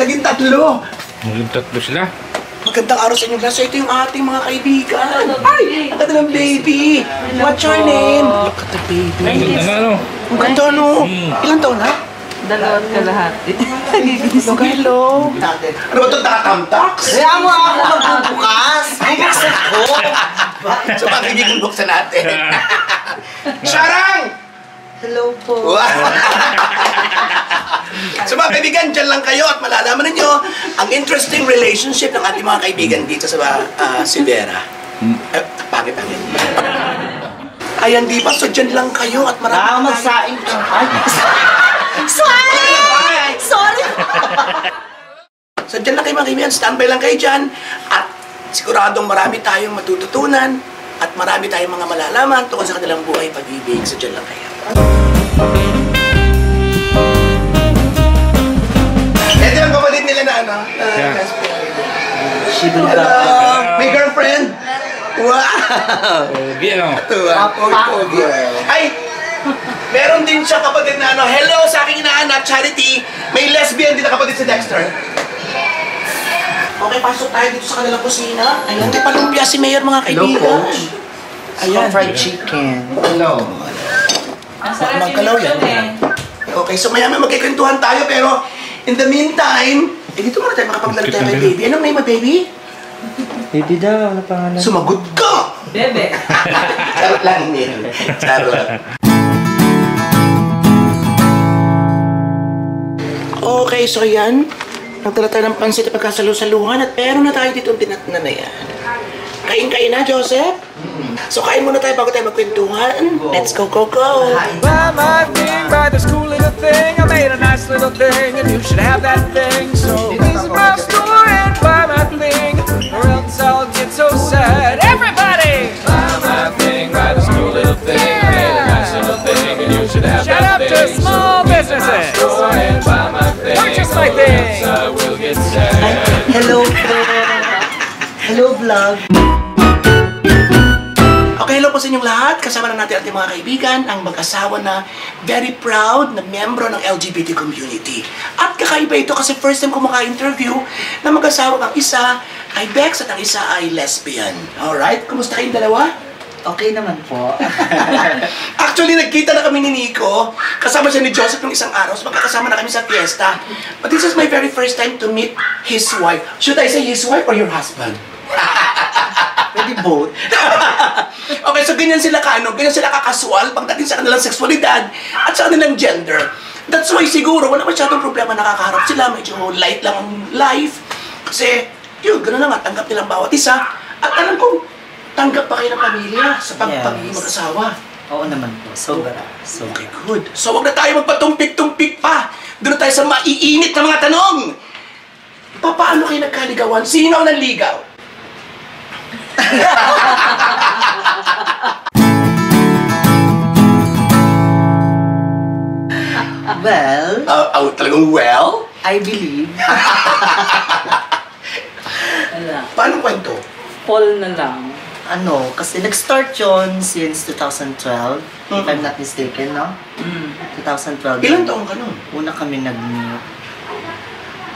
naging tatlo. Naging tatlo sila. Magandang araw sa inyo guys. So, ito yung ating mga kaibigan. Ay! Ang ganda ng baby. What's your name? Look at the baby. Ay, ano? Ang ganda, no? Ilan taon na? 2 kalahati. Hello. Ano ba ito? Tatamtaks? Kaya mo ako magbubukas. Bubuksan ko. So, kaibigan, buksan natin. Sharang! Hello po. So mga kaibigan, dyan lang kayo at malalaman ninyo ang interesting relationship ng ating mga kaibigan dito sa Silvera. Pangit. Ayan, di ba? So dyan lang kayo at marami Magsaing ka. Sorry! So dyan lang kayo mga kaibigan, standby lang kayo dyan. At siguradong marami tayong matututunan at marami tayong mga malalaman tungkol sa kanilang buhay pag-ibig. So dyan lang kayo. Ito yung kapatid nila na ano? May girlfriend? Wow! Pogi, ano? Pogi. Ay! Meron din siya kapatid na ano, hello sa aking inaanak, Charity. May lesbian din na kapatid si Dexter. Okay, pasok tayo dito sa kanilang kusina. Ayan, may palumpia si Mayor mga kaibigan. Ayan. Fried chicken. Hello. Magkalaw yan. Okay, so maya magkikwentuhan tayo pero in the meantime, dito muna tayo makapaglaro tayo kay baby. Anong name mo, baby? Baby daw, ano pangalan? Sumagot ka! Bebe. Charot lang, Neil. Charot. Okay, so yan. Nagtala tayo ng pansit at pagkasalu-saluhan at meron na tayo dito ang tinatnan na yan. Kain-kain na, Joseph? So kain muna tayo bago tayo magkwentuhan. Let's go, go, go! Buy my thing, buy this cool little thing. I made a nice little thing, and you should have that thing. So visit my store and buy my thing, or else I'll get so sad. Everybody! Buy my thing, buy this cool little thing. I made a nice little thing, and you should have that thing. Shout out to small businesses. Store and buy my thing, purchase my thing. Or else I will get sad. Hello po. Hello vlog. Okay, hello po sa inyong lahat. Kasama na natin ating mga kaibigan, ang mag-asawa na very proud na miyembro ng LGBT community. At kakaiba ito kasi first time ko maka-interview na mag-asawa ng isa ay Bex at ang isa ay lesbian. Alright? Kumusta kayong dalawa? Okay naman po. Actually, nagkita na kami ni Nico. Kasama siya ni Joseph ng isang araw. So magkakasama na kami sa fiesta. But this is my very first time to meet his wife. Should I say his wife or your husband? Pwede both. Okay, so ganyan sila ganyan sila kakasual pagdating sa kanilang sexualidad at sa kanilang gender. That's why siguro wala masyadong problema nakakaharap sila, medyo light lang ang life. Kasi, yun, gano'n na nga, tanggap nilang bawat isa. At alam ko, tanggap pa kayo ng pamilya sa pagiging mag-asawa. Oo naman po. Sobra. Okay, good. So, wag na tayo magpatumpik-tumpik pa. Doon tayo sa maiinit na mga tanong. Paano kayo nagkaligawan? Sino ang nanligaw? Well, Talagang well? I believe. Paano kwento? Paul na lang. Ano, kasi nag-start yun since 2012, if I'm not mistaken, no? 2012. Ilang taong ka nun? Una kami nag-meet.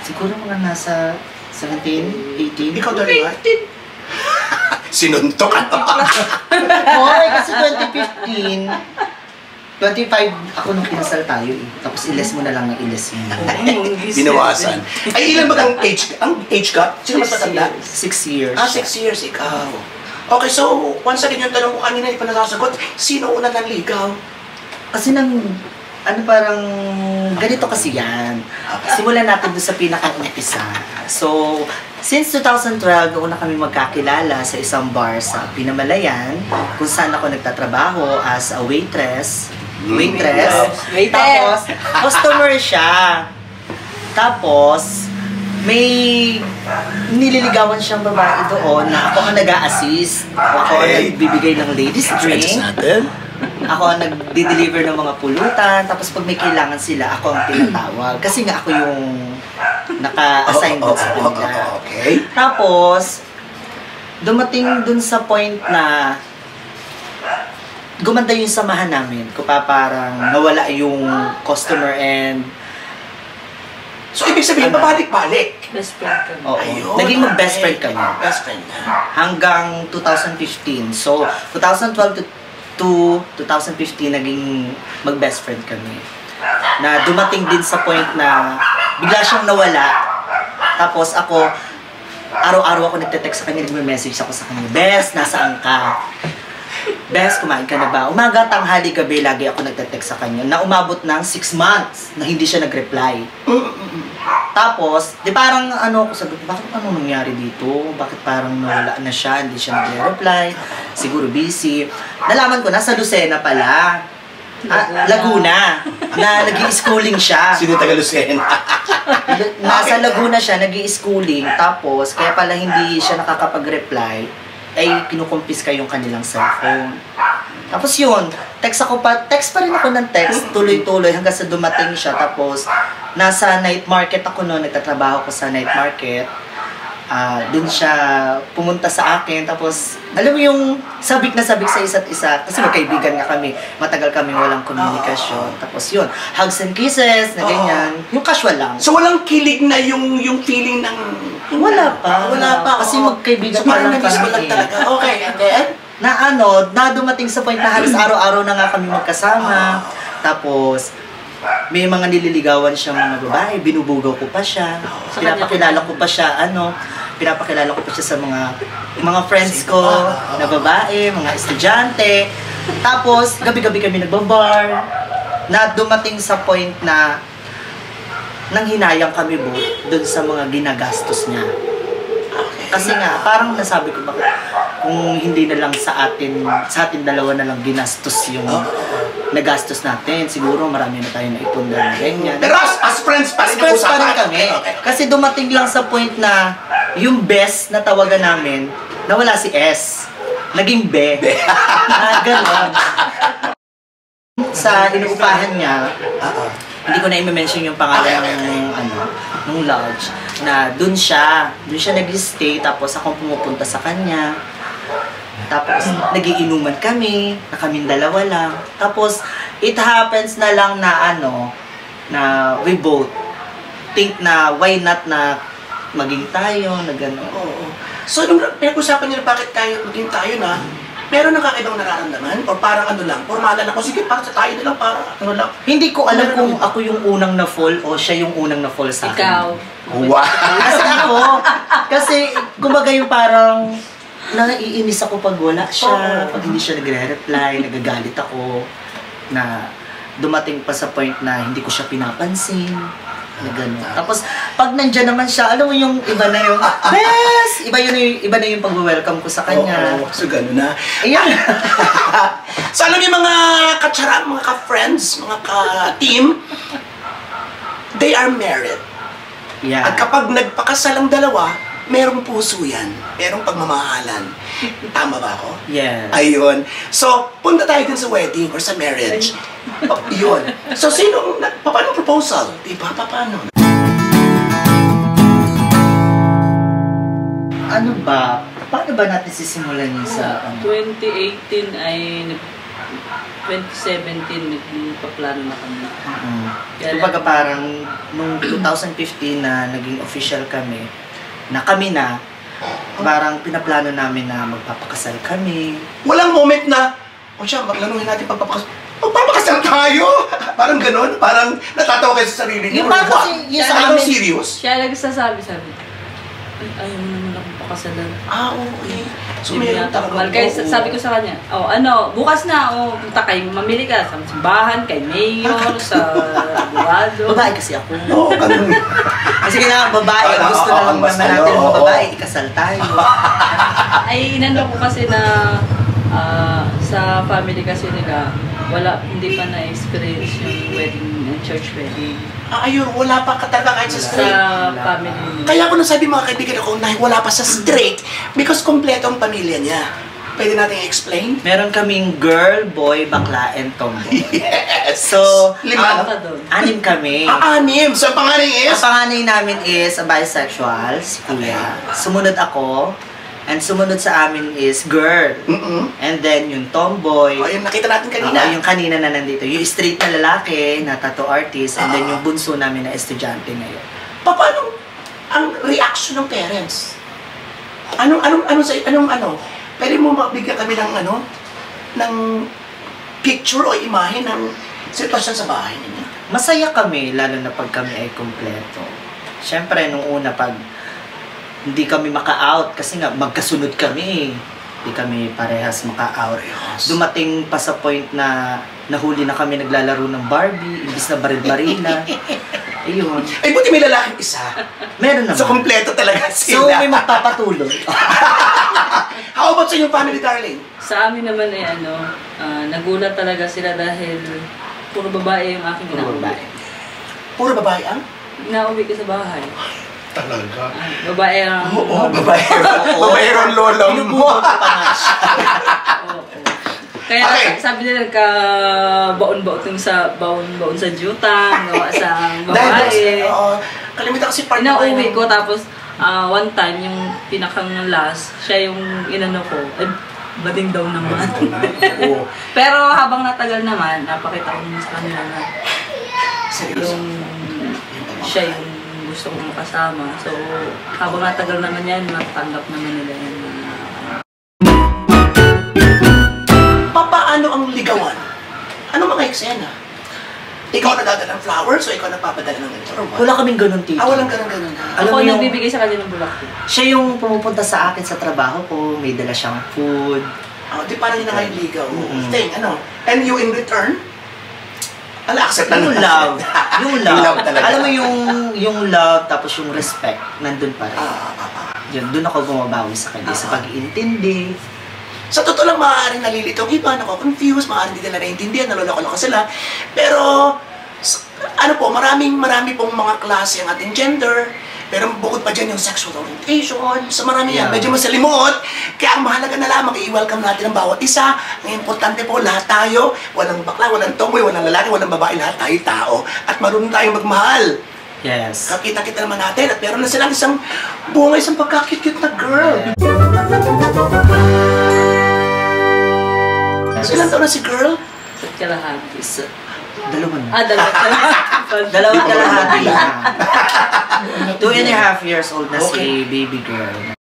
Siguro mga nasa 17, 18. Ikaw dalawa? Sinuntok ka. Hoy, kasi 2015, 25 ako nung kinasal tayo eh. Tapos iles mo na lang ng iles mo. Binawasan. Ay, ilan ba ang age gap? Sino mas matanda? 6 years. 6 years ikaw. Okay, so, once again yung tanong ko kanina, hindi pa nasasagot, sino una nanligaw? Kasi parang ganito kasi yan. Simulan natin doon sa pinaka-umpisa. So, since 2012, una kami magkakilala sa isang bar sa Pinamalayan, kung saan ako nagtatrabaho as a waitress. Tapos, customer siya. Tapos, may nililigawan siyang babae doon na ako ang nag-a-assist. Ako ang nagbibigay ng ladies drink. Ako ang nagde-deliver ng mga pulutan. Tapos pag may kailangan sila, ako ang tinatawag. Kasi nga ako yung naka-assign doon sa kanila. Okay. Tapos, dumating dun sa point na gumanda yung samahan namin. Kung parang nawala yung customer and So, ibig sabihin, Ano? babalik-balik. Best friend kami. Oo. Ayun, Naging mag-best friend okay. kami. Best friend na. Hanggang 2015. So, 2012 to 2015, naging mag-best friend kami. Na dumating din sa point na bigla siyang nawala. Tapos ako, araw-araw ako nagte-text sa kanya, nagme-message ako sa kanya, Bes, nasaan ka? Bes, kumain ka na ba? Umaga, tanghali, gabi, lagi ako nagte-text sa kanya na umabot ng 6 months na hindi siya nag-reply. Tapos, di parang ano, sabi ko, bakit ano nangyari dito? Bakit parang nawala na siya, hindi siya nag-reply? Siguro busy. Nalaman ko, nasa Lucena pala. Laguna. Na nag-i-schooling siya. Sino taga Lucena? Nasa Laguna siya, nag-i-schooling. Tapos, kaya pala hindi siya nakakapag-reply, ay kinukumpiska yung kanilang cellphone. Tapos yun, text pa rin ako ng text, tuloy-tuloy hanggang sa dumating siya. Tapos, nasa night market ako noon, nagtatrabaho ko sa night market. Dun siya pumunta sa akin. Tapos, alam mo yung sabik na sabik sa isa't isa. Kasi magkaibigan nga kami. Matagal kami walang komunikasyon. Tapos yun, hugs and kisses, na ganyan. Yung casual lang. So, walang kilig na yung feeling ng... Wala pa. Kasi oo. magkaibigan so, pa lang nag-miss mo kami. lang talaga. Okay, and then? Na dumating sa point na halos araw-araw na nga kami magkasama. Tapos, may mga nililigawan siyang mga babae, binubugaw ko pa siya. Pinapakilala ko pa siya, pinapakilala ko pa siya sa mga friends ko na babae, mga estudyante. Tapos, gabi-gabi kami nagbabar. Na dumating sa point na nang hinayang kami doon sa mga ginagastos niya. Kasi nga, parang nasabi ko bakit kung hindi na lang sa atin dalawa na lang ginastos yung nagastos natin. Siguro marami na tayo naipunda na ganyan. Pero as friends pa rin yung Friends pa rin usapan. kami. Okay. Kasi dumating lang sa point na yung best na tawagan namin, nawala si S. Naging be. Ganon. Sa inuupahan niya, hindi ko na i-mention yung pangalan ng lodge, na dun siya nag-stay, tapos akong pumupunta sa kanya. Tapos nagiinuman kami, na kaming dalawa lang. Tapos it happens na lang na na we both think na why not na maging tayo, na gano'n. Oo. So, nung pinag-usapan niyo na bakit maging tayo na, meron na kakaibang nararamdaman? Or parang lang, formalan ako, sige, parang sa tayo na lang, parang lang. Hindi ko alam kung ako yung unang na-fall o siya yung unang na-fall sa akin. Ikaw. Wow! Kasi kumbaga yung parang naiinis ako pag wala siya, pag hindi siya nagre-reply, nagagalit ako, na dumating pa sa point na hindi ko siya pinapansin, na gano'n. Tapos, pag nandyan naman siya, alam mo yung iba na yung, best! Iba na yung pag-welcome ko sa kanya. Oo, so gano'n na. Ayan. So, alam niyo mga katsara, mga ka-friends, mga ka-team, they are married. Yeah. At kapag nagpakasal ang dalawa, merong puso yan. Merong pagmamahalan. Tama ba ako? Yes. Ayun. So, punta tayo din sa wedding or sa marriage. Yun. So, paano proposal? Diba? Paano? Ano ba? Paano ba natin sisimulan yun sa 2018 ay 2017 nagpaplano na kami. Kumbaga parang nung 2015 na naging official kami, parang pinaplano namin na magpapakasal kami. Walang moment na, siya, maglanuhin natin magpapakasal tayo! Parang ganon, parang natatawa kayo sa sarili niyo. Yung parang kasi, yung sa amin, serious? Siya nagsasabi, ayaw mo naman akong pakasalan. Okay. So, meron talaga. Kaya sabi ko sa kanya, bukas na, punta kayo, mamili ka sa simbahan, kay Mayor, sa abogado. babae kasi ako. Oo, ganun. Kasi kailangan babae, gusto na lang naman natin mga babae, ikasal tayo. Ay, inano ko kasi na sa family kasi nila, hindi pa na-experience yung wedding, church wedding. Ayun, wala pa talaga kahit sa straight. Sa family. Kaya ako nasabi mga kaibigan ako na wala pa sa straight because kompleto ang pamilya niya. Pwede natin i-explain? Meron kaming girl, boy, bakla, and tomboy. Yes! So, lima? Doon. 6 kami. 6? So, ang pangalan is? Ang panganay namin is a bisexual, si Kuya. Sumunod ako. And sumunod sa amin is girl. And then yung tomboy. Yung nakita natin kanina. Yung kanina na nandito. Yung straight na lalaki na tattoo artist. And then yung bunso namin na estudyante ngayon. Paano ang reaction ng parents? Pwede mo mabigyan kami ng ng picture o imahe ng sitwasyon sa bahay ninyo? Masaya kami, lalo na pag kami ay kompleto. Siyempre, nung una, pag hindi kami maka-out, kasi nga, magkasunod kami. Hindi kami parehas maka-out. Dumating pa sa point na nahuli na kami naglalaro ng Barbie, imbis na baril-barila. Ayun. Ay, buti may lalaking isa. Meron naman. So, kompleto talaga So, sila. may magpapatuloy. How about sa inyong family, darling? Sa amin naman ay nagulat talaga sila dahil puro babae yung aking Puro inauwi. babae. Puro babae ang? Inauwi ko sa bahay. Talaga? Babae ang... Oo, babae. Babae ron lola mo. Binubuhol ko pa nga siya. Oo. Kaya Okay. sabi nila baon-baon sa jutang, gawa sa Dahil, babae. kalimitan kasi part Inauwi ko tapos one time yung pinakang last, siya yung inano ko. Ay, bading daw naman. Oo. Pero habang natagal naman, napakita ko naman sa kanila na Seryoso. yung siya yung gusto kong makasama. So, habang natagal naman yan, natanggap naman nila yan. Paano ang ligawan? Ano mga eksena? Ikaw nagdadala ng flowers o ikaw nagpapadala ng ganito? Or what? Wala kaming ganun, tito. Walang ganun. Alam Ako mo yung- nagbibigay sa kanila ng bulak. Siya yung pumupunta sa akin sa trabaho ko, may dala siyang food. Di parang yun na ngayon ligaw. Mm-mm. Thing, And you in return? Accept na Yung naman. love. Yung love. talaga. Alam mo yung love, tapos yung respect, nandun pa rin. Yun, dun ako bumabawi sa kanya, sa pag-iintindi. Sa totoo lang, maaaring nalilitong iba, confused, maaaring hindi nila naiintindihan, naloloko-loko sila. Pero, marami pong mga klase ang ating gender. Pero bukod pa dyan yung sexual orientation. So marami yan, medyo masalimuot. Kaya ang mahalaga na lamang, i-welcome natin ang bawat isa. Ang importante po, lahat tayo, walang bakla, walang tomboy, walang lalaki, walang babae, lahat tayo tao. At marunong tayong magmahal. Yes. Kakita-kita naman natin at meron na silang isang bunga, isang pagkakit-cute na girl. So ilan taon na si girl? Sa kalahati. Dalawa na. Dalawa. Dalawa kalahati na. 2.5 years old na si baby girl.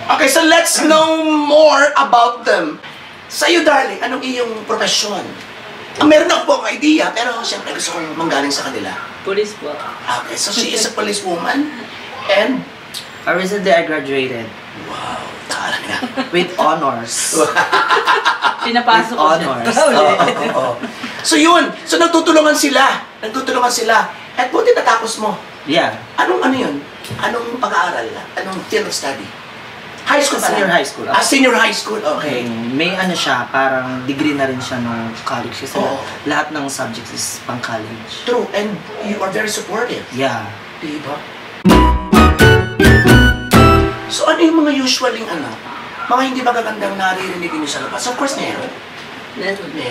Okay, so let's know more about them. Sa'yo, darling, anong iyong profesyon? Meron ako po ang idea, pero siyempre gusto kong manggaling sa kanila. Police po. Okay, so she is a policewoman, and Recently, I graduated wow, talaga. with honors. Pinapasok ko siya. Honors. Oo. So yun, so nagtutulungan sila. At buti natapos mo. Yeah. Anong yun? Anong pag-aaral? Anong field of study? High school ba? Senior high school. Senior high school, okay. May siya, parang degree na rin siya nung college. Kasi Oo. lahat ng subjects is pang college. True, and you are very supportive. Yeah. Diba? So ano yung mga usualing mga hindi magagandang naririnig niyo sa labas? Of course, meron.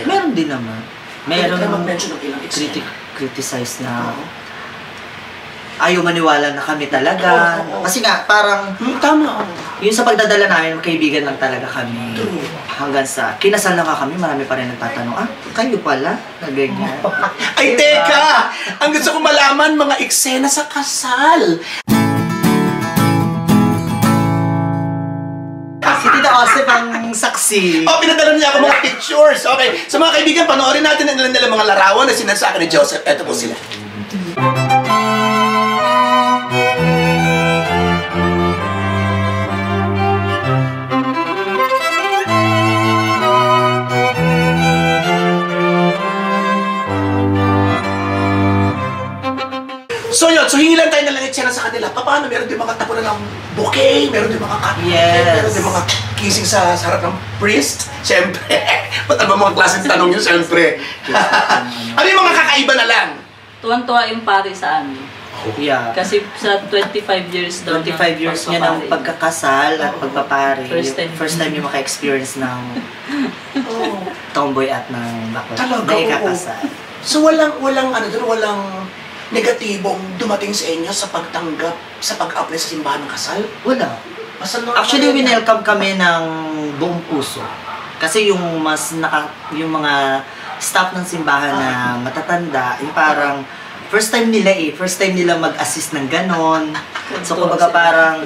Meron din naman. Meron Kaya mag-mention ng ilang eksena. criticize na ayaw maniwala na kami talaga. Oo. Kasi nga, parang Tama. yun sa pagdadala namin, kaibigan lang talaga kami. True. Hanggang sa, kinasal na nga kami, marami pa rin nagtatanong, kayo pala? Na ganyan. Ay, teka! Ang gusto ko malaman, mga eksena sa kasal. Si Tita Osip ang saksi. Pinadala niya ako mga pictures. Okay, sa mga kaibigan, panoorin natin ang ilan mga larawan na sinasaka ni Joseph. Ito po sila. So yun, so hingi lang tayo ng langitsena sa kanila. Paano? Meron din mga tapunan ng bouquet, meron din mga Yes. meron din mga kissing sa harap ng priest. Siyempre. Ba't ano mga klaseng tanong yun, siyempre. Ano yung mga kakaiba na lang? Tuwan-tuwa yung pari sa amin. Yeah. Kasi sa 25 years daw 25 years niya ng pagkakasal at pagpapare. First time yung maka-experience ng Oh. tomboy at ng bakla. Talaga, Na ikakasal. So walang ano doon, walang negatibong dumating sa inyo sa pagtanggap, sa pag-apply sa simbahan ng kasal? Wala. Basta normal Actually, yan. winelcome kami ng buong puso. Kasi yung yung mga staff ng simbahan na matatanda, yung parang first time nila mag-assist ng ganon. So, kumbaga parang,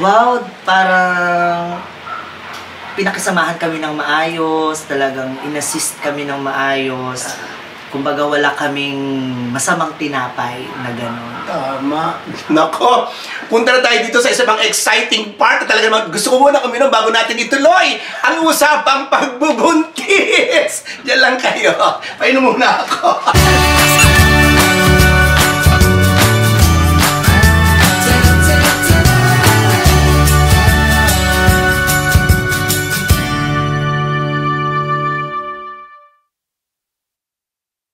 wow, parang pinakisamahan kami ng maayos, talagang inassist kami ng maayos. Kumbaga wala kaming masamang tinapay na gano'n. Tama. Nako, punta na tayo dito sa isa pang exciting part. Talaga gusto ko muna uminom bago natin ituloy ang usapang pagbubuntis. Diyan lang kayo. Painom muna ako.